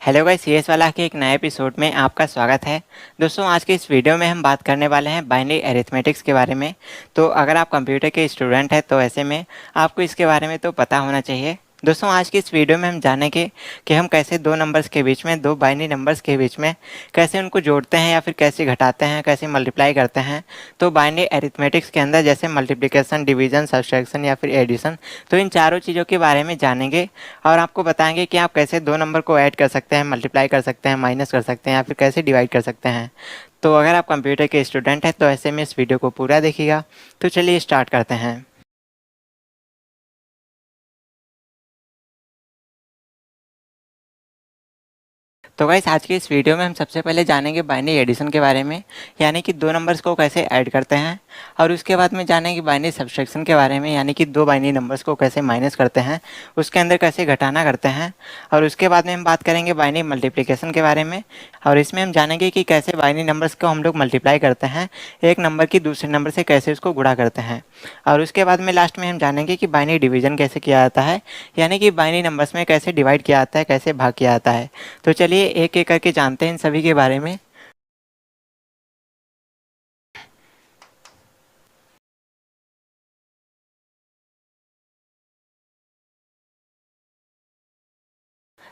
Hello guys, CS वाला के एक नए एपिसोड में आपका स्वागत है। दोस्तों, आज के इस वीडियो में हम बात करने वाले हैं बाइनरी अरिथमेटिक्स के बारे में। तो अगर आप कंप्यूटर के स्टूडेंट हैं तो ऐसे में आपको इसके बारे में तो पता होना चाहिए। दोस्तों, आज की इस वीडियो में हम जानेंगे कि हम कैसे दो नंबर्स के बीच में, दो बाइनरी नंबर्स के बीच में कैसे उनको जोड़ते हैं या फिर कैसे घटाते हैं, कैसे मल्टीप्लाई करते हैं। तो बाइनरी अरिथमेटिक्स के अंदर जैसे मल्टीप्लिकेशन, डिवीजन, सब्सट्रैक्शन या फिर एडिशन, तो इन चारों चीज़ों के बारे में जानेंगे और आपको बताएंगे कि आप कैसे दो नंबर को ऐड कर सकते हैं, मल्टीप्लाई कर सकते हैं, माइनस कर सकते हैं या फिर कैसे डिवाइड कर सकते हैं। तो अगर आप कंप्यूटर के स्टूडेंट हैं तो ऐसे में इस वीडियो को पूरा देखिएगा। तो चलिए स्टार्ट करते हैं। तो गाइस, आज के इस वीडियो में हम सबसे पहले जानेंगे बाइनरी एडिशन के बारे में, यानी कि दो नंबर्स को कैसे ऐड करते हैं। और उसके बाद में जानेंगे बाइनरी सब्सट्रैक्शन के बारे में, यानी कि दो बाइनरी नंबर्स को कैसे माइनस करते हैं, उसके अंदर कैसे घटाना करते हैं। और उसके बाद में हम बात करेंगे बाइनरी मल्टीप्लिकेशन के बारे में, और इसमें हम जानेंगे कि कैसे बाइनरी नंबर्स को हम लोग मल्टीप्लाई करते हैं, एक नंबर की दूसरे नंबर से कैसे उसको गुणा करते हैं। और उसके बाद में लास्ट में हम जानेंगे कि बाइनरी डिवीजन कैसे किया जाता है, यानी कि बाइनरी नंबर्स में कैसे डिवाइड किया जाता है, कैसे भाग किया जाता है। तो चलिए एक एक करके जानते हैं इन सभी के बारे में।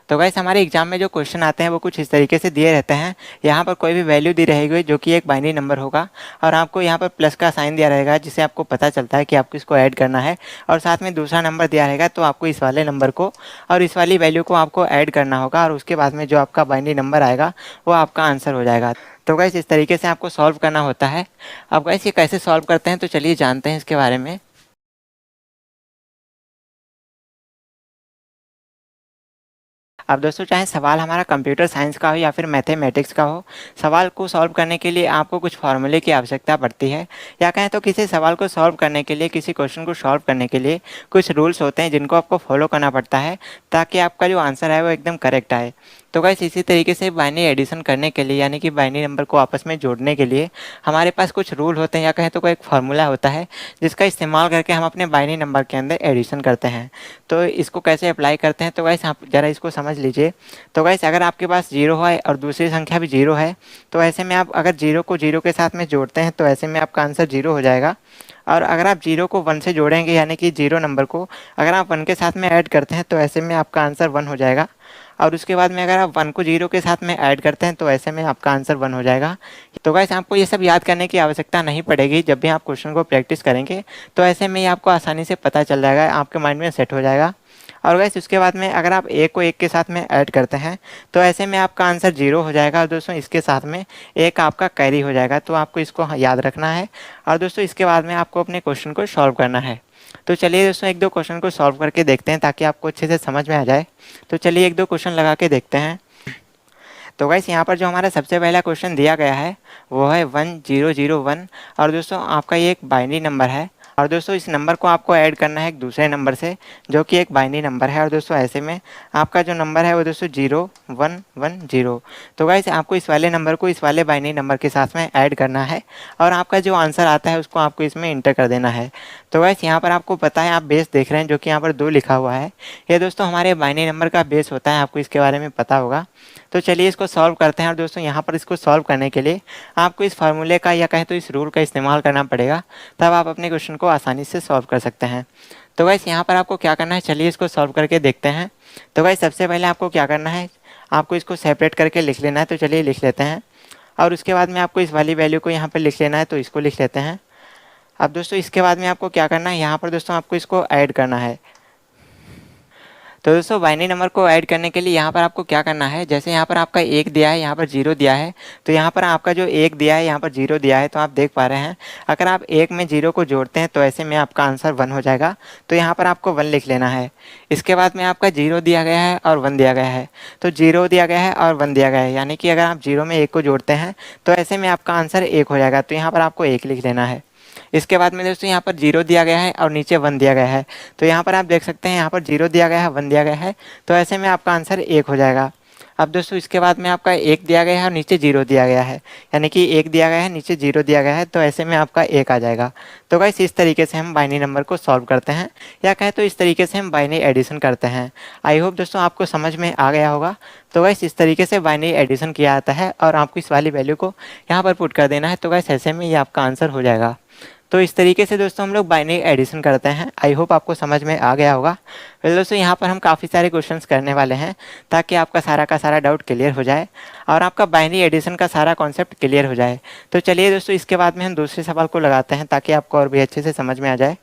तो गाइस, हमारे एग्जाम में जो क्वेश्चन आते हैं वो कुछ इस तरीके से दिए रहते हैं। यहाँ पर कोई भी वैल्यू दी रहेगी जो कि एक बाइनरी नंबर होगा, और आपको यहाँ पर प्लस का साइन दिया रहेगा जिससे आपको पता चलता है कि आपको इसको ऐड करना है। और साथ में दूसरा नंबर दिया रहेगा, तो आपको इस वाले नंबर को और इस वाली वैल्यू को आपको ऐड करना होगा, और उसके बाद में जो आपका बाइनरी नंबर आएगा वो आपका आंसर हो जाएगा। तो गाइस, इस तरीके से आपको सॉल्व करना होता है। अब गाइस, ये कैसे सॉल्व करते हैं तो चलिए जानते हैं इसके बारे में। अब दोस्तों, चाहे सवाल हमारा कंप्यूटर साइंस का हो या फिर मैथमेटिक्स का हो, सवाल को सॉल्व करने के लिए आपको कुछ फार्मूले की आवश्यकता पड़ती है, या कहें तो किसी सवाल को सॉल्व करने के लिए, किसी क्वेश्चन को सॉल्व करने के लिए कुछ रूल्स होते हैं जिनको आपको फॉलो करना पड़ता है, ताकि आपका जो आंसर है वो एकदम करेक्ट आए। तो गाइस, इसी तरीके से बाइनरी एडिशन करने के लिए, यानी कि बाइनरी नंबर को आपस में जोड़ने के लिए हमारे पास कुछ रूल होते हैं, या कहें तो कोई एक फार्मूला होता है जिसका इस्तेमाल करके हम अपने बाइनरी नंबर के अंदर एडिशन करते हैं। तो इसको कैसे अप्लाई करते हैं तो गाइस, आप ज़रा इसको समझ लीजिए। तो गाइस, अगर आपके पास जीरो है और दूसरी संख्या भी जीरो है, तो ऐसे में आप अगर जीरो को जीरो के साथ में जोड़ते हैं तो ऐसे में आपका आंसर जीरो हो जाएगा। और अगर आप जीरो को वन से जोड़ेंगे, यानी कि जीरो नंबर को अगर आप वन के साथ में ऐड करते हैं तो ऐसे में आपका आंसर वन हो जाएगा। और उसके बाद में अगर आप वन को जीरो के साथ में ऐड करते हैं तो ऐसे में आपका आंसर वन हो जाएगा। तो गाइस, आपको ये सब याद करने की आवश्यकता नहीं पड़ेगी। जब भी आप क्वेश्चन को प्रैक्टिस करेंगे तो ऐसे में ही आपको आसानी से पता चल जाएगा, आपके माइंड में सेट हो जाएगा। और गाइस, उसके बाद में अगर आप एक को एक के साथ में ऐड करते हैं तो ऐसे में आपका आंसर जीरो हो जाएगा। और दोस्तों, इसके साथ में एक आपका कैरी हो जाएगा, तो आपको इसको याद रखना है। और दोस्तों, इसके बाद में आपको अपने क्वेश्चन को सॉल्व करना है। तो चलिए दोस्तों, एक दो क्वेश्चन को सॉल्व करके देखते हैं ताकि आपको अच्छे से समझ में आ जाए। तो चलिए एक दो क्वेश्चन लगा के देखते हैं। तो गाइस, यहाँ पर जो हमारा सबसे पहला क्वेश्चन दिया गया है वो है 1001। और दोस्तों, आपका ये एक बाइनरी नंबर है, और दोस्तों इस नंबर को आपको ऐड करना है एक दूसरे नंबर से जो कि एक बाइनरी नंबर है। और दोस्तों, ऐसे में आपका जो नंबर है वो दोस्तों 0110। तो गाइस, आपको इस वाले नंबर को इस वाले बाइनरी नंबर के साथ में ऐड करना है, और आपका जो आंसर आता है उसको आपको इसमें इंटर कर देना है। तो गाइस, यहाँ पर आपको पता है, आप बेस देख रहे हैं जो कि यहाँ पर 2 लिखा हुआ है। ये दोस्तों हमारे बाइनरी नंबर का बेस होता है, आपको इसके बारे में पता होगा। तो चलिए इसको सॉल्व करते हैं। और दोस्तों, यहाँ पर इसको सॉल्व करने के लिए आपको इस फार्मूले का, या कहें तो इस रूल का इस्तेमाल करना पड़ेगा, तब आप अपने क्वेश्चन को आसानी से सॉल्व कर सकते हैं। तो गाइस, यहाँ पर आपको क्या करना है, चलिए इसको सॉल्व करके देखते हैं। तो गाइस, सबसे पहले आपको क्या करना है, आपको इसको सेपरेट करके लिख लेना है। तो चलिए लिख लेते हैं। और उसके बाद में आपको इस वाली वैल्यू को यहाँ पर लिख लेना है, तो इसको लिख लेते हैं। अब दोस्तों, इसके बाद में आपको क्या करना है, यहाँ पर दोस्तों आपको इसको ऐड करना है। तो दोस्तों, बाइनरी नंबर को ऐड करने के लिए यहाँ पर आपको क्या करना है, जैसे यहाँ पर आपका एक दिया है, यहाँ पर जीरो दिया है, तो यहाँ पर आपका जो एक दिया है यहाँ पर जीरो दिया है, तो आप देख पा रहे हैं अगर आप एक में जीरो को जोड़ते हैं तो ऐसे में आपका आंसर वन हो जाएगा। तो यहाँ पर आपको वन लिख लेना है। इसके बाद में आपका जीरो दिया गया है और वन दिया गया है, तो जीरो दिया गया है और वन दिया गया है, यानी कि अगर आप जीरो में एक को जोड़ते हैं तो ऐसे में आपका आंसर एक हो जाएगा। तो यहाँ पर आपको एक लिख लेना है। इसके बाद में दोस्तों यहाँ पर जीरो दिया गया है और नीचे वन दिया गया है, तो यहाँ पर आप देख सकते हैं यहाँ पर जीरो दिया गया है, वन दिया गया है, तो ऐसे में आपका आंसर एक हो जाएगा। अब दोस्तों इसके बाद में आपका 1 दिया गया है और नीचे 0 दिया गया है, यानी कि 1 दिया गया है नीचे 0 दिया गया है, तो ऐसे में आपका 1 आ जाएगा। तो गाइस इस तरीके से हम बाइनरी नंबर को सॉल्व करते हैं, या कहें तो इस तरीके से हम बाइनरी एडिशन करते हैं। आई होप दोस्तों आपको समझ में आ गया होगा। तो गाइस इस तरीके से बाइनरी एडिशन किया जाता है और आपको इस वाली वैल्यू को यहाँ पर पुट कर देना है। तो गाइस ऐसे में ये आपका आंसर हो जाएगा। तो इस तरीके से दोस्तों हम लोग बाइनरी एडिशन करते हैं। आई होप आपको समझ में आ गया होगा। वेल दोस्तों यहाँ पर हम काफ़ी सारे क्वेश्चंस करने वाले हैं ताकि आपका सारा का सारा डाउट क्लियर हो जाए और आपका बाइनरी एडिशन का सारा कॉन्सेप्ट क्लियर हो जाए। तो चलिए दोस्तों इसके बाद में हम दूसरे सवाल को लगाते हैं ताकि आपको और भी अच्छे से समझ में आ जाए।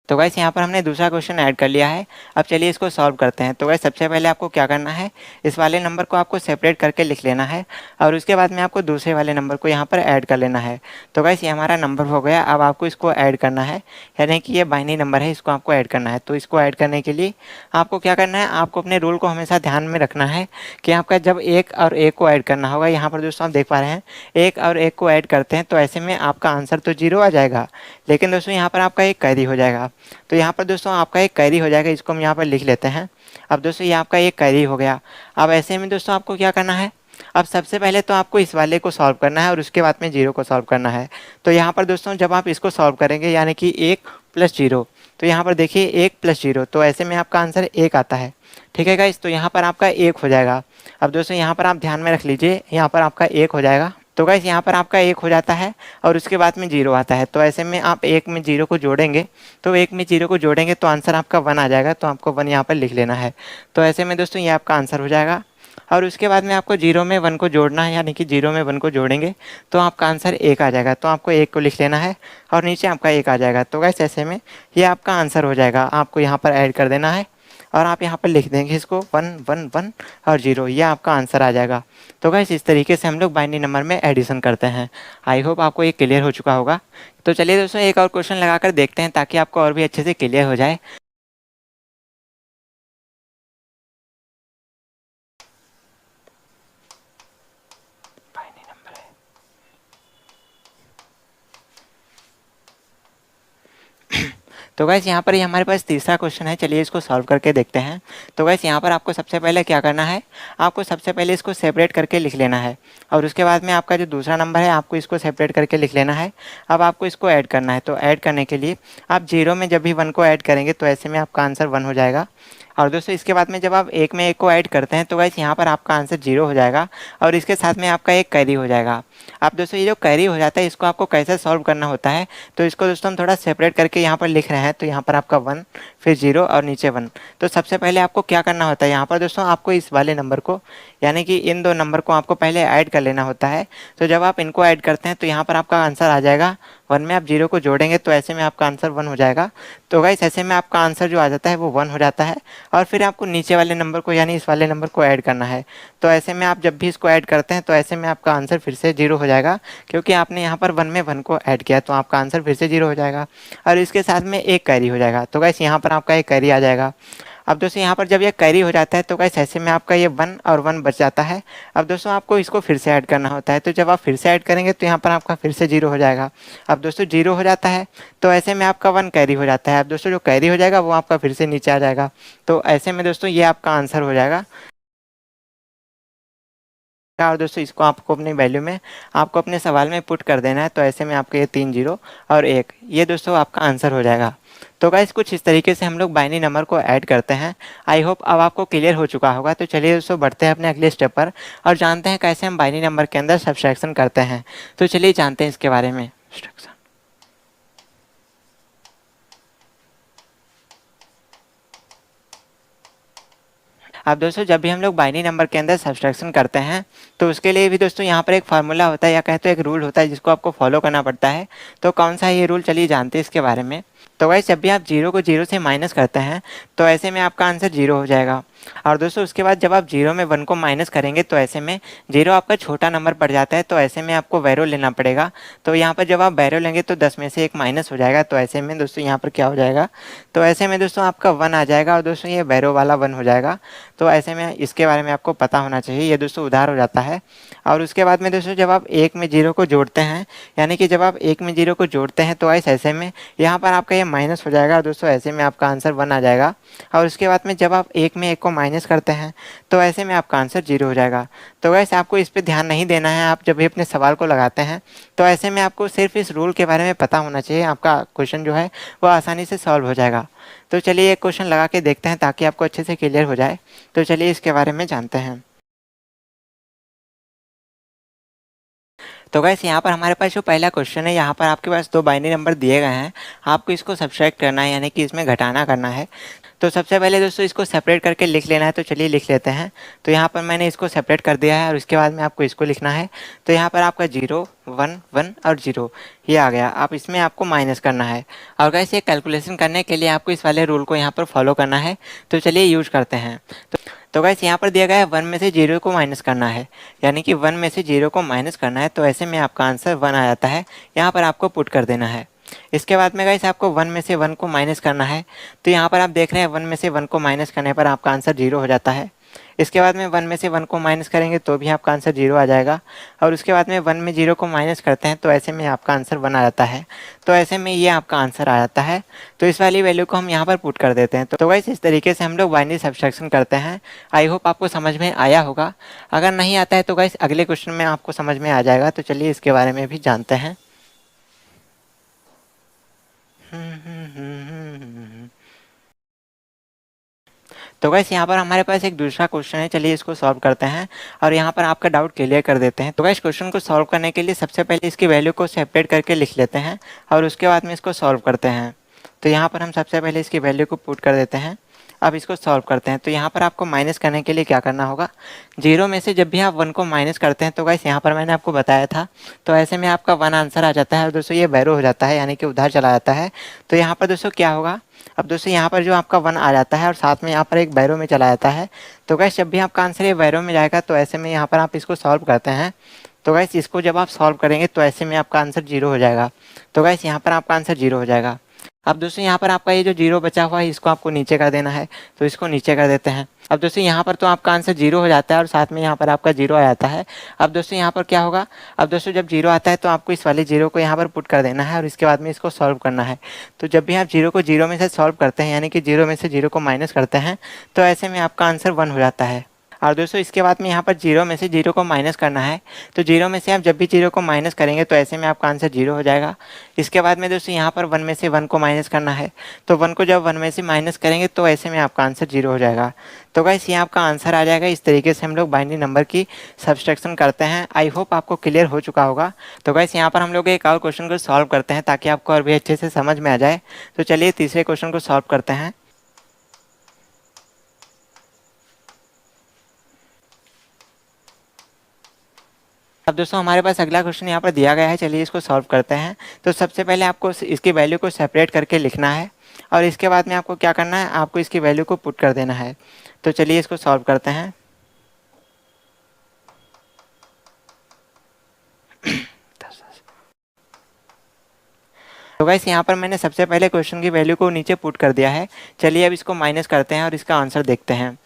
तो गाइस यहाँ पर हमने दूसरा क्वेश्चन ऐड कर लिया है। अब चलिए इसको सॉल्व करते हैं। तो गाइस सबसे पहले आपको क्या करना है, इस वाले नंबर को आपको सेपरेट करके लिख लेना है और उसके बाद में आपको दूसरे वाले नंबर को यहाँ पर ऐड कर लेना है। तो गाइस ये हमारा नंबर हो गया। अब आपको इसको ऐड करना है, यानी कि ये बाइनरी नंबर है, इसको आपको ऐड करना है। तो इसको ऐड करने के लिए आपको क्या करना है, आपको अपने रूल को हमेशा ध्यान में रखना है कि आपका जब 1 और 1 को ऐड करना होगा, यहाँ पर दोस्तों आप देख पा रहे हैं 1 और 1 को ऐड करते हैं तो ऐसे में आपका आंसर तो 0 आ जाएगा, लेकिन दोस्तों यहाँ पर आपका एक कैरी हो जाएगा। तो यहाँ पर दोस्तों आपका एक कैरी हो जाएगा, इसको हम यहाँ पर लिख लेते हैं। अब दोस्तों ये आपका एक कैरी हो गया। अब ऐसे में दोस्तों आपको क्या करना है, अब सबसे पहले तो आपको इस वाले को सॉल्व करना है और उसके बाद में 0 को सॉल्व करना है। तो यहाँ पर दोस्तों जब आप इसको सॉल्व करेंगे यानी कि 1 + 0, तो यहाँ पर देखिए 1 + 0, तो ऐसे में आपका आंसर 1 आता है। ठीक है गाइस, तो यहाँ पर आपका 1 हो जाएगा। अब दोस्तों यहाँ पर आप ध्यान में रख लीजिए, यहाँ पर आपका 1 हो जाएगा। तो गाइस यहाँ पर आपका 1 हो जाता है और उसके बाद में 0 आता है। तो ऐसे में आप 1 में 0 को जोड़ेंगे, तो 1 में 0 को जोड़ेंगे तो आंसर आपका 1 आ जाएगा। तो आपको 1 यहाँ पर लिख लेना है। तो ऐसे में दोस्तों ये आपका आंसर हो जाएगा और उसके बाद में आपको 0 में 1 को जोड़ना है, यानी कि 0 में 1 को जोड़ेंगे तो आपका आंसर 1 आ जाएगा। तो आपको 1 को लिख लेना है और नीचे आपका 1 आ जाएगा। तो गाइस ऐसे में ये आपका आंसर हो जाएगा। आपको यहाँ पर ऐड कर देना है और आप यहाँ पर लिख देंगे इसको 1 1 1 और 0, ये आपका आंसर आ जाएगा। तो गाइस इस तरीके से हम लोग बाइनरी नंबर में एडिशन करते हैं। आई होप आपको ये क्लियर हो चुका होगा। तो चलिए दोस्तों एक और क्वेश्चन लगाकर देखते हैं ताकि आपको और भी अच्छे से क्लियर हो जाए। तो गाइस यहाँ पर ही हमारे पास तीसरा क्वेश्चन है, चलिए इसको सॉल्व करके देखते हैं। तो गाइस यहाँ पर आपको सबसे पहले क्या करना है, आपको सबसे पहले इसको सेपरेट करके लिख लेना है और उसके बाद में आपका जो दूसरा नंबर है आपको इसको सेपरेट करके लिख लेना है। अब आपको इसको ऐड करना है। तो ऐड करने के लिए आप 0 में जब भी 1 को ऐड करेंगे तो ऐसे में आपका आंसर 1 हो जाएगा। और दोस्तों इसके बाद में जब आप 1 में 1 को ऐड करते हैं तो गाइस यहाँ पर आपका आंसर 0 हो जाएगा और इसके साथ में आपका एक कैरी हो जाएगा। अब दोस्तों ये जो कैरी हो जाता है इसको आपको कैसे सॉल्व करना होता है, तो इसको दोस्तों हम थोड़ा सेपरेट करके यहाँ पर लिख रहे हैं। तो यहाँ पर आपका 1 फिर 0 और नीचे 1। तो सबसे पहले आपको क्या करना होता है, यहाँ पर दोस्तों आपको इस वाले नंबर को यानी कि इन दो नंबर को आपको पहले ऐड कर लेना होता है। तो जब आप इनको ऐड करते हैं तो यहाँ पर आपका आंसर आ जाएगा 1 में आप 0 को जोड़ेंगे तो ऐसे में आपका आंसर 1 हो जाएगा। तो गाइस ऐसे में आपका आंसर जो आ जाता है वो 1 हो जाता है और फिर आपको नीचे वाले नंबर को यानी इस वाले नंबर को ऐड करना है। तो ऐसे में आप जब भी इसको ऐड करते हैं तो ऐसे में आपका आंसर फिर से 0 हो जाएगा, क्योंकि आपने यहाँ पर 1 में 1 को ऐड किया तो आपका आंसर फिर से 0 हो जाएगा और इसके साथ में एक कैरी हो जाएगा। तो गाइस यहाँ पर आपका एक कैरी आ जाएगा। अब दोस्तों यहाँ पर जब ये कैरी हो जाता है तो गाइस ऐसे में आपका ये 1 और 1 बच जाता है। अब दोस्तों आपको इसको फिर से ऐड करना होता है। तो जब आप फिर से ऐड करेंगे तो यहाँ पर आपका फिर से 0 हो जाएगा। अब दोस्तों 0 हो जाता है तो ऐसे में आपका 1 कैरी हो जाता है। अब दोस्तों जो कैरी हो जाएगा वो आपका फिर से नीचे आ जाएगा। तो ऐसे में दोस्तों ये आपका आंसर हो जाएगा। और दोस्तों इसको आपको अपनी वैल्यू में आपको अपने सवाल में पुट कर देना है। तो ऐसे में आपके ये 3 0 और 1, ये दोस्तों आपका आंसर हो जाएगा। तो गाइस कुछ इस तरीके से हम लोग बाइनरी नंबर को ऐड करते हैं। आई होप अब आपको क्लियर हो चुका होगा। तो चलिए दोस्तों बढ़ते हैं अपने अगले स्टेप पर और जानते हैं कैसे हम बाइनरी नंबर के अंदर सब्सट्रैक्शन करते हैं। तो चलिए जानते हैं इसके बारे में। अब दोस्तों जब भी हम लोग बाइनरी नंबर के अंदर सब्सट्रैक्शन करते हैं तो उसके लिए भी दोस्तों यहाँ पर एक फार्मूला होता है या कहें तो एक रूल होता है जिसको आपको फॉलो करना पड़ता है। तो कौन सा है ये रूल, चलिए जानते हैं इसके बारे में। तो गाइस जब भी आप 0 को 0 से माइनस करते हैं तो ऐसे में आपका आंसर 0 हो जाएगा। और दोस्तों उसके बाद जब आप 0 में 1 को माइनस करेंगे तो ऐसे में 0 आपका छोटा नंबर पड़ जाता है। तो ऐसे में आपको वैरो लेना पड़ेगा। तो यहाँ पर जब आप वैरो लेंगे तो 10 में से 1 माइनस हो जाएगा। तो ऐसे में दोस्तों यहाँ पर क्या हो जाएगा, तो ऐसे में दोस्तों आपका 1 आ जाएगा और दोस्तों ये वैरो वाला 1 हो जाएगा। तो ऐसे में इसके बारे में आपको पता होना चाहिए, ये दोस्तों उधार हो जाता है। और उसके बाद में दोस्तों जब आप एक में जीरो को जोड़ते हैं, यानी कि जब आप एक में जीरो को जोड़ते हैं तो ऐसे में यहाँ पर आपका ये माइनस हो जाएगा और दोस्तों ऐसे में आपका आंसर 1 आ जाएगा। और उसके बाद में जब आप एक में एक को माइनस करते हैं तो ऐसे में आपका आंसर 0 हो जाएगा। तो वैसे आपको इस पर ध्यान नहीं देना है, आप जब भी अपने सवाल को लगाते हैं तो ऐसे में आपको सिर्फ इस रूल के बारे में पता होना चाहिए, आपका क्वेश्चन जो है वो आसानी से सॉल्व हो जाएगा। तो चलिए एक क्वेश्चन लगा के देखते हैं ताकि आपको अच्छे से क्लियर हो जाए। तो चलिए इसके बारे में जानते हैं। तो गाइस यहाँ पर हमारे पास जो पहला क्वेश्चन है, यहाँ पर आपके पास दो बाइनरी नंबर दिए गए हैं, आपको इसको सब्ट्रैक्ट करना है, यानी कि इसमें घटाना करना है। तो सबसे पहले दोस्तों इसको सेपरेट करके लिख लेना है, तो चलिए लिख लेते हैं। तो यहाँ पर मैंने इसको सेपरेट कर दिया है और उसके बाद में आपको इसको लिखना है। तो यहाँ पर आपका 0 1 1 और 0 ये आ गया, आप इसमें आपको माइनस करना है। और गाइस ये कैलकुलेशन करने के लिए आपको इस वाले रूल को यहाँ पर फॉलो करना है। तो चलिए यूज करते हैं। तो गाइस यहाँ पर दिया गया है 1 में से 0 को माइनस करना है, यानी कि 1 में से 0 को माइनस करना है। तो ऐसे में आपका आंसर 1 आ जाता है, यहाँ पर आपको पुट कर देना है। इसके बाद में गाइस आपको 1 में से 1 को माइनस करना है। तो यहाँ पर आप देख रहे हैं 1 में से 1 को माइनस करने पर आपका आंसर 0 हो जाता है। इसके बाद में 1 में से 1 को माइनस करेंगे तो भी आपका आंसर 0 आ जाएगा। और उसके बाद में 1 में 0 को माइनस करते हैं तो ऐसे में आपका आंसर 1 आ जाता है। तो ऐसे में ये आपका आंसर आ जाता है। तो इस वाली वैल्यू को हम यहाँ पर पुट कर देते हैं। तो गाइस इस तरीके से हम लोग बाइनरी सब्ट्रैक्शन करते हैं। आई होप आपको समझ में आया होगा। अगर नहीं आता है तो गाइस अगले क्वेश्चन में आपको समझ में आ जाएगा। तो चलिए इसके बारे में भी जानते हैं। तो गाइस यहाँ पर हमारे पास एक दूसरा क्वेश्चन है, चलिए इसको सॉल्व करते हैं और यहाँ पर आपका डाउट क्लियर कर देते हैं। तो गाइस क्वेश्चन को सॉल्व करने के लिए सबसे पहले इसकी वैल्यू को सेपरेट करके लिख लेते हैं और उसके बाद में इसको सॉल्व करते हैं। तो यहाँ पर हम सबसे पहले इसकी वैल्यू को पुट कर देते हैं। अब इसको सॉल्व करते हैं। तो यहाँ पर आपको माइनस करने के लिए क्या करना होगा, 0 में से जब भी आप 1 को माइनस करते हैं तो गाइस यहाँ पर मैंने आपको बताया था, तो ऐसे में आपका 1 आंसर आ जाता है और दोस्तों ये बैरो हो जाता है, यानी कि उधर चला जाता है। तो यहाँ पर दोस्तों क्या होगा, अब दोस्तों यहाँ पर जो आपका 1 आ जाता है और साथ में यहाँ पर एक बैरो में चला जाता है। तो गाइस जब भी आपका आंसर ये बैरो में जाएगा तो ऐसे में यहाँ पर आप इसको सॉल्व करते हैं। तो गाइस इसको जब आप सॉल्व करेंगे तो ऐसे में आपका आंसर 0 हो जाएगा। तो गाइस यहाँ पर आपका आंसर 0 हो जाएगा। अब दोस्तों यहाँ पर आपका ये जो 0 बचा हुआ है इसको आपको नीचे कर देना है। तो इसको नीचे कर देते हैं। अब दोस्तों यहाँ पर तो आपका आंसर 0 हो जाता है और साथ में यहाँ पर आपका 0 आ जाता है। अब दोस्तों यहाँ पर क्या होगा, अब दोस्तों जब 0 आता है तो आपको इस वाले 0 को यहाँ पर पुट कर देना है और इसके बाद में इसको सॉल्व करना है। तो जब भी आप 0 को 0 में से सॉल्व करते हैं, यानी कि 0 में से 0 को माइनस करते हैं, तो ऐसे में आपका आंसर 1 हो जाता है। और दोस्तों इसके बाद में यहाँ पर 0 में से 0 को माइनस करना है। तो 0 में से आप जब भी 0 को माइनस करेंगे तो ऐसे में आपका आंसर 0 हो जाएगा। इसके बाद में दोस्तों यहाँ पर 1 में से 1 को माइनस करना है। तो 1 को जब 1 में से माइनस करेंगे तो ऐसे में आपका आंसर 0 हो जाएगा। तो गाइस ये आपका आंसर आ जाएगा। इस तरीके से हम लोग बाइनरी नंबर की सब्ट्रैक्शन करते हैं। आई होप आपको क्लियर हो चुका होगा। तो गाइस यहाँ पर हम लोग एक और क्वेश्चन को सॉल्व करते हैं ताकि आपको और भी अच्छे से समझ में आ जाए। तो चलिए तीसरे क्वेश्चन को सॉल्व करते हैं। अब दोस्तों हमारे पास अगला क्वेश्चन यहाँ पर दिया गया है, चलिए इसको सॉल्व करते हैं। तो सबसे पहले आपको इसकी वैल्यू को सेपरेट करके लिखना है और इसके बाद में आपको क्या करना है, आपको इसकी वैल्यू को पुट कर देना है। तो चलिए इसको सॉल्व करते हैं। तो गाइस यहाँ पर मैंने सबसे पहले क्वेश्चन की वैल्यू को नीचे पुट कर दिया है। चलिए अब इसको माइनस करते हैं और इसका आंसर देखते हैं।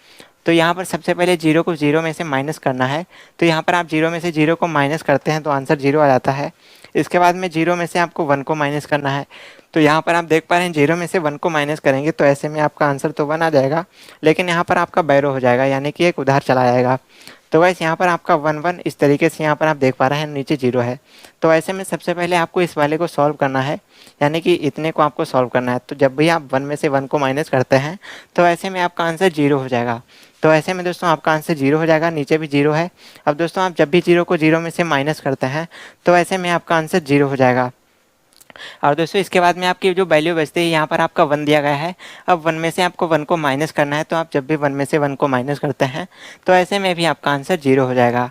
तो यहाँ पर सबसे पहले 0 को 0 में से माइनस करना है। तो यहाँ पर आप 0 में से 0 को माइनस करते हैं तो आंसर 0 आ जाता है। इसके बाद में 0 में से आपको 1 को माइनस करना है। तो यहाँ पर आप देख पा रहे हैं 0 में से 1 को माइनस करेंगे तो ऐसे में आपका आंसर तो 1 आ जाएगा, लेकिन यहाँ पर आपका बैरो हो जाएगा, यानी कि एक उधार चला जाएगा। तो गाइस यहाँ पर आपका 1 1 इस तरीके से यहाँ पर आप देख पा रहे हैं नीचे 0 है। तो ऐसे में सबसे पहले आपको इस वाले को सॉल्व करना है, यानी कि इतने को आपको सॉल्व करना है। तो जब भी आप 1 में से 1 को माइनस करते हैं तो ऐसे में आपका आंसर 0 हो जाएगा। तो ऐसे में दोस्तों आपका आंसर 0 हो जाएगा, नीचे भी 0 है। अब दोस्तों आप जब भी 0 को 0 में से माइनस करते हैं तो ऐसे में आपका आंसर 0 हो जाएगा। और दोस्तों इसके बाद में आपकी जो वैल्यू बचती है, यहाँ पर आपका 1 दिया गया है। अब 1 में से आपको 1 को माइनस करना है। तो आप जब भी 1 में से 1 को माइनस करते हैं तो ऐसे में भी आपका आंसर 0 हो जाएगा।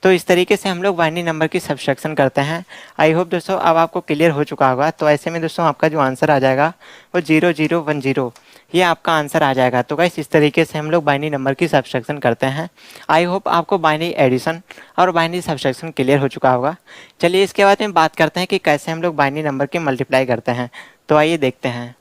तो इस तरीके से हम लोग बाइनरी नंबर की सब्ट्रैक्शन करते हैं। आई होप दोस्तों अब आपको क्लियर हो चुका होगा। तो ऐसे में दोस्तों आपका जो आंसर आ जाएगा वो 0 0 1 0 ये आपका आंसर आ जाएगा। तो गाइस इस तरीके से हम लोग बाइनरी नंबर की सब्ट्रैक्शन करते हैं। आई होप आपको बाइनरी एडिशन और बाइनरी सब्ट्रैक्शन क्लियर हो चुका होगा। चलिए इसके बाद में बात करते हैं कि कैसे हम लोग बाइनरी नंबर के मल्टीप्लाई करते हैं। तो आइए देखते हैं।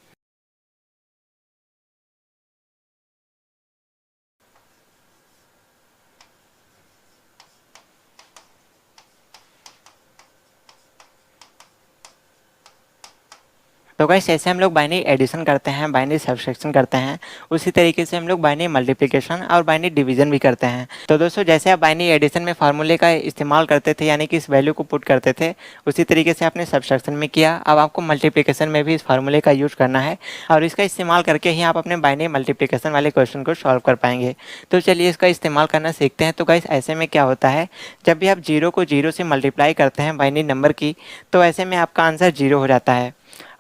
तो गाइस जैसे हम लोग बाइनरी एडिशन करते हैं, बाइनरी सब्सट्रैक्शन करते हैं, उसी तरीके से हम लोग बाइनरी मल्टीप्लिकेशन और बाइनरी डिवीजन भी करते हैं। तो दोस्तों जैसे आप बाइनरी एडिशन में फार्मूले का इस्तेमाल करते थे, यानी कि इस वैल्यू को पुट करते थे, उसी तरीके से आपने सब्सट्रैक्शन में किया। अब आपको मल्टीप्लिकेशन में भी इस फार्मूले का यूज करना है और इसका इस्तेमाल करके ही आप अपने बाइनरी मल्टीप्लिकेशन वाले क्वेश्चन को सॉल्व कर पाएंगे। तो चलिए इसका इस्तेमाल करना सीखते हैं। तो गाइस ऐसे में क्या होता है, जब भी आप जीरो को जीरो से मल्टीप्लाई करते हैं बाइनरी नंबर की, तो ऐसे में आपका आंसर जीरो हो जाता है।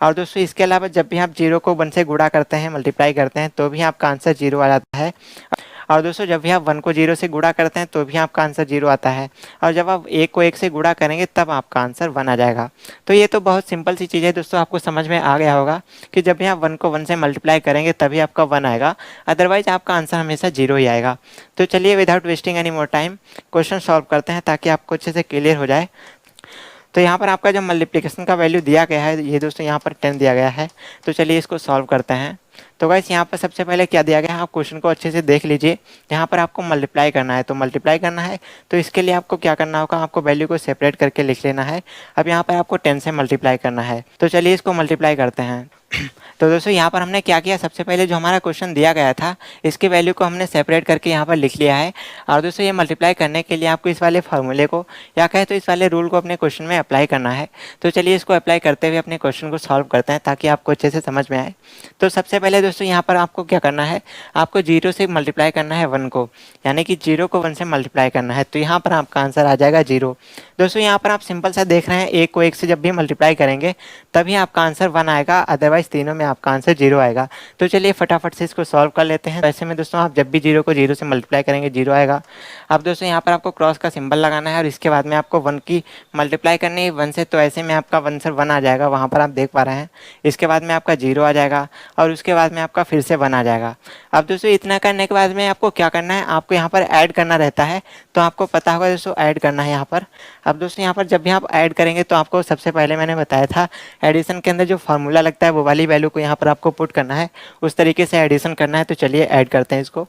और दोस्तों इसके अलावा जब भी आप जीरो को वन से गुणा करते हैं, मल्टीप्लाई करते हैं, तो भी आपका आंसर जीरो आ जाता है। और दोस्तों जब भी आप वन को जीरो से गुणा करते हैं तो भी आपका आंसर जीरो आता है। और जब आप एक को एक से गुणा करेंगे तब आपका आंसर वन आ जाएगा। तो ये तो बहुत सिंपल सी चीज़ है दोस्तों, आपको समझ में आ गया होगा कि जब भी आप वन को वन से मल्टीप्लाई करेंगे तभी आपका वन आएगा, अदरवाइज आपका आंसर हमेशा जीरो ही आएगा। तो चलिए without wasting any more time question solve करते हैं ताकि आपको अच्छे से क्लियर हो जाए। तो यहाँ पर आपका जो मल्टीप्लिकेशन का वैल्यू दिया गया है, ये दोस्तों यहाँ पर 10 दिया गया है। तो चलिए इसको सॉल्व करते हैं। तो गाइस यहाँ पर सबसे पहले क्या दिया गया है, आप क्वेश्चन को अच्छे से देख लीजिए। यहाँ पर आपको मल्टीप्लाई करना है, तो मल्टीप्लाई करना है तो इसके लिए आपको क्या करना होगा, आपको वैल्यू को सेपरेट करके लिख लेना है। अब यहाँ पर आपको 10 से मल्टीप्लाई करना है, तो चलिए इसको मल्टीप्लाई करते हैं। तो दोस्तों यहाँ पर हमने क्या किया, सबसे पहले जो हमारा क्वेश्चन दिया गया था इसकी वैल्यू को हमने सेपरेट करके यहाँ पर लिख लिया है। और दोस्तों ये मल्टीप्लाई करने के लिए आपको इस वाले फार्मूले को या कहे तो इस वाले रूल को अपने क्वेश्चन में अप्लाई करना है। तो चलिए इसको अप्लाई करते हुए अपने क्वेश्चन को सॉल्व करते हैं ताकि आपको अच्छे से समझ में आए। तो सबसे पहले दोस्तों यहाँ पर आपको क्या करना है, आपको जीरो से मल्टीप्लाई करना है वन को, यानी कि जीरो को वन से मल्टीप्लाई करना है। तो यहाँ पर आपका आंसर आ जाएगा जीरो। दोस्तों यहाँ पर आप सिंपल सा देख रहे हैं, एक को एक से जब भी मल्टीप्लाई करेंगे तभी आपका आंसर वन आएगा, अदरवाइज तीनों में आपका आंसर जीरो आएगा। तो चलिए फटाफट से इसको सॉल्व कर लेते हैं। ऐसे में दोस्तों आप जब भी जीरो को जीरो से मल्टीप्लाई करेंगे जीरो आएगा। अब दोस्तों यहाँ पर आपको क्रॉस का सिंबल लगाना है और इसके बाद में आपको वन की मल्टीप्लाई करनी है वन से, तो ऐसे में आपका वन से वन आ जाएगा, वहाँ पर आप देख पा रहे हैं। इसके बाद में आपका जीरो आ जाएगा और उसके बाद में आपका फिर से वन आ जाएगा। अब दोस्तों इतना करने के बाद में आपको क्या करना है, आपको यहाँ पर ऐड करना रहता है। तो आपको पता होगा दोस्तों ऐड करना है यहाँ पर। अब दोस्तों यहाँ पर जब भी आप ऐड करेंगे तो आपको सबसे पहले मैंने बताया था एडिशन के अंदर जो फार्मूला लगता है वो वाली वैल्यू को यहाँ पर आपको पुट करना है, उस तरीके से एडिशन करना है। तो चलिए ऐड करते हैं इसको।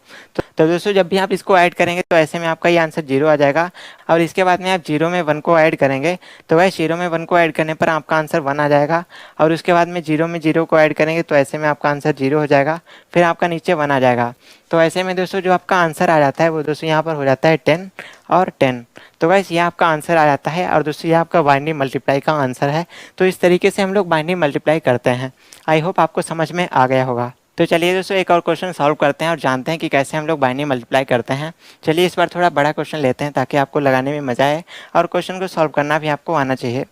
तो दोस्तों जब भी आप इसको ऐड करेंगे तो ऐसे में आपका ये आंसर जीरो आ जाएगा। और इसके बाद में आप जीरो में वन को ऐड करेंगे, तो वह जीरो में वन को ऐड करने पर आपका आंसर वन आ जाएगा। और उसके बाद में जीरो को ऐड करेंगे तो ऐसे में आपका आंसर जीरो हो जाएगा, फिर आपका नीचे वन आ जाएगा। तो ऐसे में दोस्तों जो आपका आंसर आ जाता है वो दोस्तों यहाँ पर हो जाता है 10 और 10। तो गाइस ये आपका आंसर आ जाता है और दोस्तों ये आपका बाइनरी मल्टीप्लाई का आंसर है। तो इस तरीके से हम लोग बाइनरी मल्टीप्लाई करते हैं। आई होप आपको समझ में आ गया होगा। तो चलिए दोस्तों एक और क्वेश्चन सॉल्व करते हैं और जानते हैं कि कैसे हम लोग बाइनरी मल्टीप्लाई करते हैं। चलिए इस बार थोड़ा बड़ा क्वेश्चन लेते हैं ताकि आपको लगाने में मज़ा आए और क्वेश्चन को सॉल्व करना भी आपको आना चाहिए।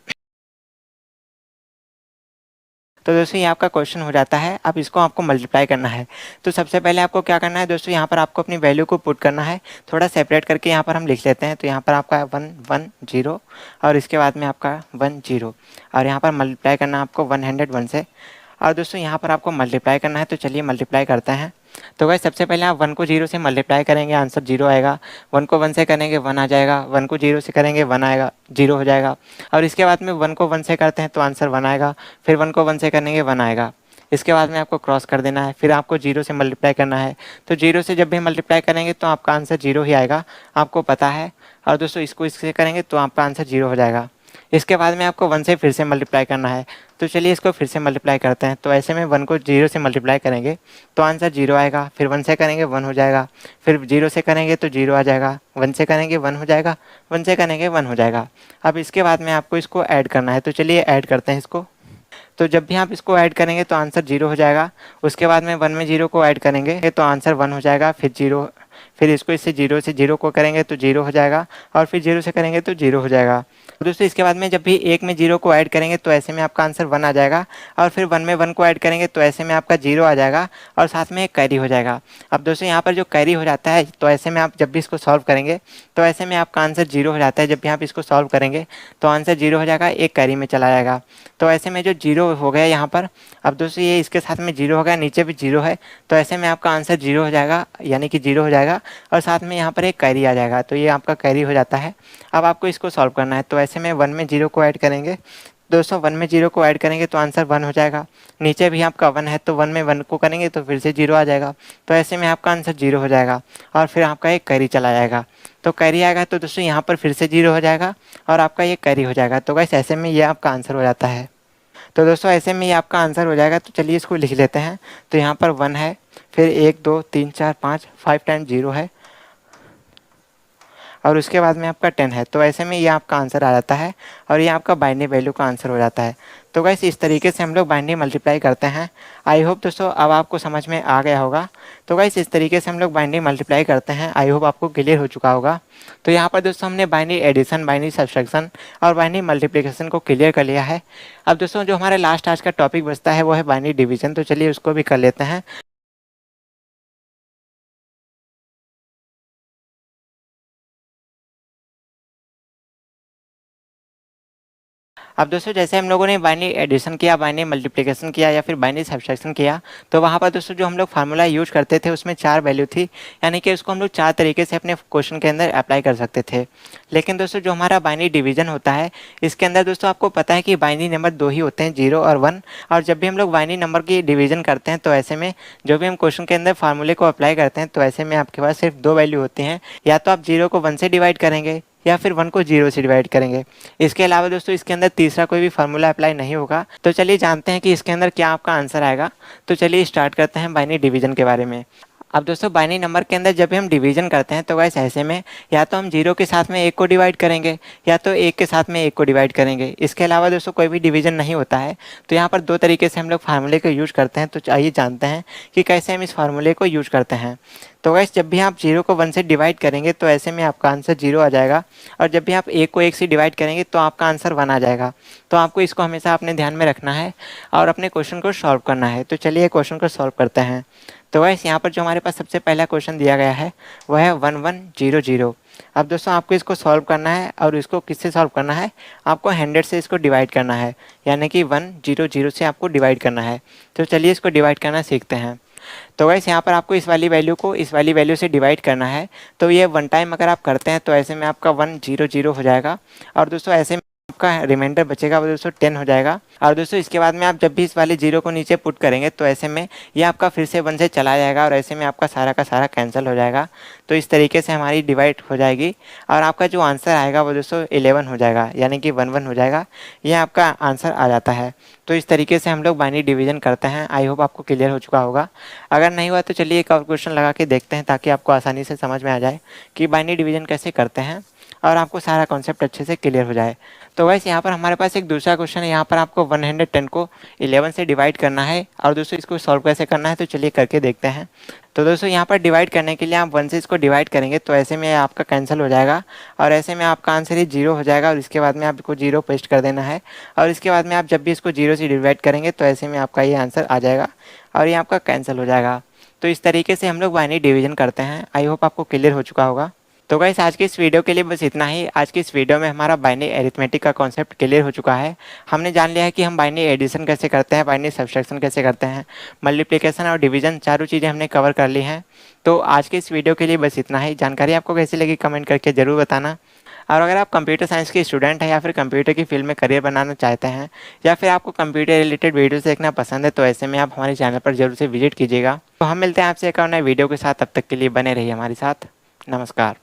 तो दोस्तों ये आपका क्वेश्चन हो जाता है, अब इसको आपको मल्टीप्लाई करना है। तो सबसे पहले आपको क्या करना है दोस्तों, यहाँ पर आपको अपनी वैल्यू को पुट करना है, थोड़ा सेपरेट करके यहाँ पर हम लिख लेते हैं। तो यहाँ पर आपका 1 1 0 और इसके बाद में आपका 1 0 और यहाँ पर मल्टीप्लाई करना है आपको 101 से। और दोस्तों यहाँ पर आपको मल्टीप्लाई करना है, तो चलिए मल्टीप्लाई करते हैं। तो गाइस सबसे पहले आप वन को जीरो से मल्टीप्लाई करेंगे, आंसर जीरो आएगा। वन को वन से करेंगे वन आ जाएगा, वन को जीरो से करेंगे वन आएगा, जीरो हो जाएगा। और इसके बाद में वन को वन से करते हैं तो आंसर वन आएगा, फिर वन को वन से करेंगे वन आएगा। इसके बाद में आपको क्रॉस कर देना है, फिर आपको जीरो से मल्टीप्लाई करना है। तो जीरो से जब भी मल्टीप्लाई करेंगे तो आपका आंसर जीरो ही आएगा, आपको पता है। और दोस्तों इसको इससे करेंगे तो आपका आंसर जीरो हो जाएगा। इसके बाद में आपको वन से फिर से मल्टीप्लाई करना है, तो चलिए इसको फिर से मल्टीप्लाई करते हैं। तो ऐसे में वन को जीरो से मल्टीप्लाई करेंगे तो आंसर जीरो आएगा, फिर वन से करेंगे वन हो जाएगा, फिर जीरो से करेंगे तो जीरो आ जाएगा, वन से करेंगे वन हो जाएगा, वन से करेंगे वन हो जाएगा। अब इसके बाद में आपको इसको ऐड करना है, तो चलिए ऐड करते हैं इसको। तो जब भी आप इसको ऐड करेंगे तो आंसर जीरो हो जाएगा। उसके बाद में वन में जीरो को ऐड करेंगे तो आंसर वन हो जाएगा, फिर जीरो, फिर इसको इससे जीरो को करेंगे तो जीरो हो जाएगा, और फिर जीरो से करेंगे तो जीरो हो जाएगा। दोस्तों इसके बाद में जब भी एक में जीरो को ऐड करेंगे तो ऐसे में आपका आंसर वन आ जाएगा, और फिर वन में वन को ऐड करेंगे तो ऐसे में आपका जीरो आ जाएगा और साथ में एक कैरी हो जाएगा। अब दोस्तों यहाँ पर जो कैरी हो जाता है तो ऐसे में आप जब भी इसको सॉल्व करेंगे तो ऐसे में आपका आंसर जीरो हो जाता है। जब भी आप इसको सॉल्व करेंगे तो आंसर जीरो हो जाएगा, एक कैरी में चला जाएगा। तो ऐसे में जो जीरो हो गया यहाँ पर, अब दोस्तों ये इसके साथ में जीरो हो गया, नीचे भी जीरो है, तो ऐसे में आपका आंसर जीरो हो जाएगा, यानी कि जीरो हो जाएगा और साथ में यहाँ पर एक कैरी आ जाएगा। तो ये आपका कैरी हो जाता है। अब आपको इसको सॉल्व करना है, तो ऐसे में वन में जीरो को ऐड करेंगे। दोस्तों वन में जीरो को ऐड करेंगे तो आंसर वन हो जाएगा, नीचे भी आपका वन है तो वन में वन को करेंगे तो फिर से जीरो आ जाएगा। तो ऐसे में आपका आंसर जीरो हो जाएगा और फिर आपका एक कैरी चला जाएगा। तो कैरी आएगा तो दोस्तों यहाँ पर फिर से जीरो हो जाएगा और आपका ये कैरी हो जाएगा। तो गाइस ऐसे में ये आपका आंसर हो जाता है। तो दोस्तों ऐसे में ये आपका आंसर हो जाएगा। तो चलिए इसको लिख लेते हैं। तो यहाँ पर 1 है, फिर 1 2 3 4 5 5 टाइम्स 0 है और उसके बाद में आपका 10 है। तो ऐसे में ये आपका आंसर आ जाता है और ये आपका बाइनरी वैल्यू का आंसर हो जाता है। तो गाइस इस तरीके से हम लोग बाइनरी मल्टीप्लाई करते हैं। आई होप दोस्तों अब आपको समझ में आ गया होगा। तो गाइस इस तरीके से हम लोग बाइनरी मल्टीप्लाई करते हैं। आई होप आपको क्लियर हो चुका होगा। तो यहाँ पर दोस्तों हमने बाइनरी एडिशन, बाइनरी सब्सट्रैक्शन और बाइनरी मल्टीप्लिकेशन को क्लियर कर लिया है। अब दोस्तों जो हमारा लास्ट आज का टॉपिक बचता है वो है बाइनरी डिवीजन। तो चलिए उसको भी कर लेते हैं। अब दोस्तों जैसे हम लोगों ने बाइनरी एडिशन किया, बाइनरी मल्टीप्लिकेशन किया या फिर बाइनरी सब्सट्रैक्शन किया, तो वहाँ पर दोस्तों जो हम लोग फार्मूला यूज करते थे उसमें 4 वैल्यू थी, यानी कि उसको हम लोग 4 तरीके से अपने क्वेश्चन के अंदर अप्लाई कर सकते थे। लेकिन दोस्तों जो हमारा बाइनरी डिवीजन होता है इसके अंदर दोस्तों आपको पता है कि बाइनरी नंबर 2 ही होते हैं, 0 और 1। और जब भी हम लोग बाइनरी नंबर की डिवीजन करते हैं तो ऐसे में जो भी हम क्वेश्चन के अंदर फार्मूले को अप्लाई करते हैं तो ऐसे में आपके पास सिर्फ 2 वैल्यू होती हैं। या तो आप 0 को 1 से डिवाइड करेंगे या फिर 1 को 0 से डिवाइड करेंगे। इसके अलावा दोस्तों इसके अंदर तीसरा कोई भी फार्मूला अप्लाई नहीं होगा। तो चलिए जानते हैं कि इसके अंदर क्या आपका आंसर आएगा। तो चलिए स्टार्ट करते हैं बाइनरी डिवीजन के बारे में। अब दोस्तों बाइनरी नंबर के अंदर जब भी हम डिवीजन करते हैं तो गाइस ऐसे में या तो हम 0 के साथ में 1 को डिवाइड करेंगे या तो 1 के साथ में 1 को डिवाइड करेंगे। इसके अलावा दोस्तों कोई भी डिवीजन नहीं होता है। तो यहाँ पर 2 तरीके से हम लोग फार्मूले को यूज करते हैं। तो आइए जानते हैं कि कैसे हम इस फार्मूले को यूज करते हैं। तो गाइस जब भी आप 0 को 1 से डिवाइड करेंगे तो ऐसे में आपका आंसर 0 आ जाएगा और जब भी आप 1 को 1 से डिवाइड करेंगे तो आपका आंसर 1 आ जाएगा। तो आपको इसको हमेशा अपने ध्यान में रखना है और अपने क्वेश्चन को सॉल्व करना है। तो चलिए क्वेश्चन को सॉल्व करते हैं। तो गाइस यहाँ पर जो हमारे पास सबसे पहला क्वेश्चन दिया गया है वह है 1 1 0 0। अब दोस्तों आपको इसको सॉल्व करना है और इसको किससे सॉल्व करना है, आपको 100 से इसको डिवाइड करना है, यानी कि 1 0 0 से आपको डिवाइड करना है। तो चलिए इसको डिवाइड करना सीखते हैं। तो गाइस यहाँ पर आपको इस वाली वैल्यू को इस वाली वैल्यू से डिवाइड करना है। तो ये 1 टाइम अगर आप करते हैं तो ऐसे में आपका 1 0 0 हो जाएगा और दोस्तों ऐसे में आपका रिमाइंडर बचेगा वो दोस्तों 10 हो जाएगा। और दोस्तों इसके बाद में आप जब भी इस वाले 0 को नीचे पुट करेंगे तो ऐसे में ये आपका फिर से 1 से चला जाएगा और ऐसे में आपका सारा का सारा कैंसिल हो जाएगा। तो इस तरीके से हमारी डिवाइड हो जाएगी और आपका जो आंसर आएगा वो दोस्तों 11 हो जाएगा, यानी कि 1 1 हो जाएगा। ये आपका आंसर आ जाता है। तो इस तरीके से हम लोग बाइनरी डिवीजन करते हैं। आई होप आपको क्लियर हो चुका होगा। अगर नहीं हुआ तो चलिए एक और क्वेश्चन लगा के देखते हैं ताकि आपको आसानी से समझ में आ जाए कि बाइनरी डिवीजन कैसे करते हैं और आपको सारा कॉन्सेप्ट अच्छे से क्लियर हो जाए। तो वैसे यहाँ पर हमारे पास एक दूसरा क्वेश्चन है। यहाँ पर आपको 110 को 11 से डिवाइड करना है और दोस्तों इसको सॉल्व कैसे करना है तो चलिए करके देखते हैं। तो दोस्तों यहाँ पर डिवाइड करने के लिए आप 1 से इसको डिवाइड करेंगे तो ऐसे में आपका कैंसिल हो जाएगा और ऐसे में आपका आंसर ही 0 हो जाएगा और इसके बाद में आपको 0 पेस्ट कर देना है और इसके बाद में आप जब भी इसको 0 से डिवाइड करेंगे तो ऐसे में आपका ये आंसर आ जाएगा और ये आपका कैंसिल हो जाएगा। तो इस तरीके से हम लोग बाइनरी डिवीजन करते हैं। आई होप आपको क्लियर हो चुका होगा। तो गाइस आज की इस वीडियो के लिए बस इतना ही। आज की इस वीडियो में हमारा बाइनरी अरिथमेटिक का कॉन्सेप्ट क्लियर हो चुका है। हमने जान लिया है कि हम बाइनरी एडिशन कैसे करते हैं, बाइनरी सब्सट्रैक्शन कैसे करते हैं, मल्टीप्लिकेशन और डिवीजन, चारों चीज़ें हमने कवर कर ली हैं। तो आज की इस वीडियो के लिए बस इतना ही। जानकारी आपको कैसी लगी कमेंट करके ज़रूर बताना। और अगर आप कंप्यूटर साइंस के स्टूडेंट हैं या फिर कंप्यूटर की फील्ड में करियर बनाना चाहते हैं या फिर आपको कंप्यूटर रिलेटेड वीडियोस देखना पसंद है तो ऐसे में आप हमारे चैनल पर जरूर से विजिट कीजिएगा। तो हम मिलते हैं आपसे एक और नए वीडियो के साथ। तब तक के लिए बने रहिए हमारे साथ। नमस्कार।